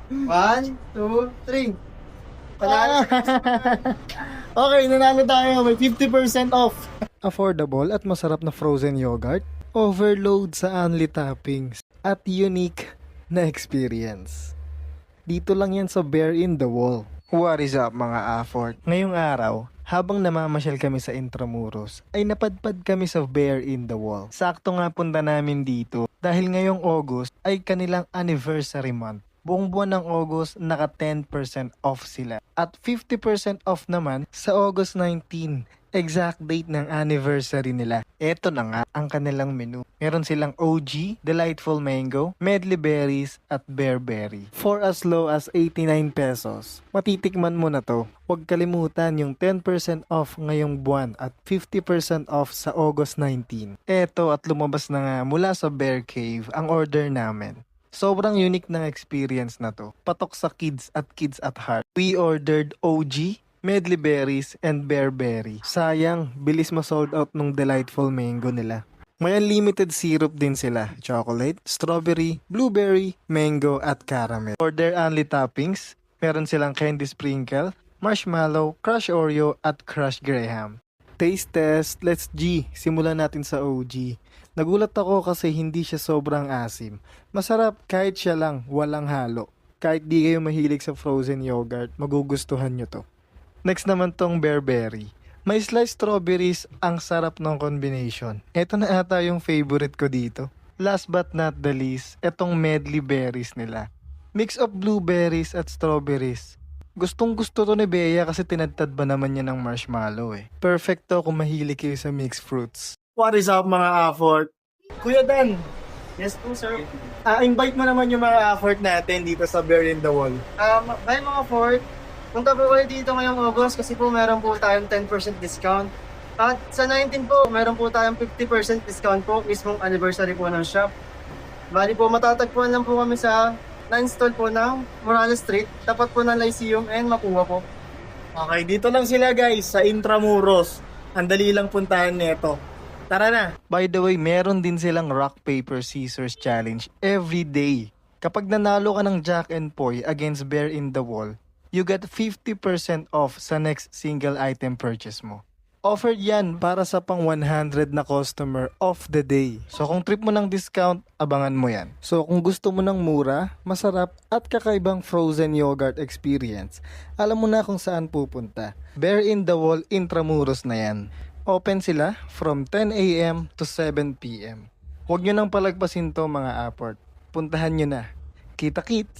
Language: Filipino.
1, 2, 3. Panalo. Okay, nanalo tayo. May 50% off. Affordable at masarap na frozen yogurt. Overload sa only toppings. At unique na experience. Dito lang yan sa Bear in the Wall. What is up mga afford? Ngayong araw, habang namamasyal kami sa Intramuros, ay napadpad kami sa Bear in the Wall. Sakto nga punta namin dito dahil ngayong August ay kanilang anniversary month. Buong buwan ng August, naka 10% off sila. At 50% off naman sa August 19, exact date ng anniversary nila. Eto na nga ang kanilang menu. Meron silang OG, Delightful Mango, Medley Berries, at Bear Berry. For as low as 89 pesos. Matitikman mo na to. Huwag kalimutan yung 10% off ngayong buwan at 50% off sa August 19. Eto at lumabas na nga mula sa Bear Cave ang order namin. Sobrang unique ng experience na to. Patok sa kids at heart. We ordered OG, Medley Berries, and Bear Berry. Sayang, bilis ma-sold out nung Delightful Mango nila. May unlimited syrup din sila. Chocolate, strawberry, blueberry, mango, at caramel. For their only toppings, meron silang candy sprinkle, marshmallow, crushed Oreo, at crushed Graham. Taste test, let's G. Simulan natin sa OG. Nagulat ako kasi hindi siya sobrang asim. Masarap kahit siya lang, walang halo. Kahit di kayo mahilig sa frozen yogurt, magugustuhan nyo to. Next naman tong Bear Berry. May sliced strawberries, ang sarap ng combination. Ito na ata yung favorite ko dito. Last but not the least, etong medley berries nila. Mix of blueberries at strawberries. Gustong gusto to ni Bea kasi tinadtad ba naman niya ng marshmallow eh. Perfecto kung mahilig kayo sa mixed fruits. What is up mga afford? Kuya Dan, Yes po, sir. invite mo naman yung mga afford natin dito sa Bear in the Wall. By mga Ford, punta po kayo dito ngayong August kasi po meron po tayong 10% discount. At sa 19 po, meron po tayong 50% discount po, mismong anniversary po ng shop. Bali po, matatagpuan lang po kami sa 9 stall po ng Morales Street, tapat po ng Lyceum and Makuha po. Okay, dito lang sila guys sa Intramuros. Ang dali lang puntahan nito. Tara na! By the way, meron din silang rock, paper, scissors challenge every day. Kapag nanalo ka ng Jack and Poy against Bear in the Wall, you get 50% off sa next single item purchase mo. Offered yan para sa pang 100 na customer of the day. So kung trip mo ng discount, abangan mo yan. So kung gusto mo ng mura, masarap at kakaibang frozen yogurt experience, alam mo na kung saan pupunta. Bear in the Wall Intramuros na yan. Open sila from 10 a.m. to 7 p.m. Huwag nyo nang palagpasin to mga aport. Puntahan nyo na. Kita-kits!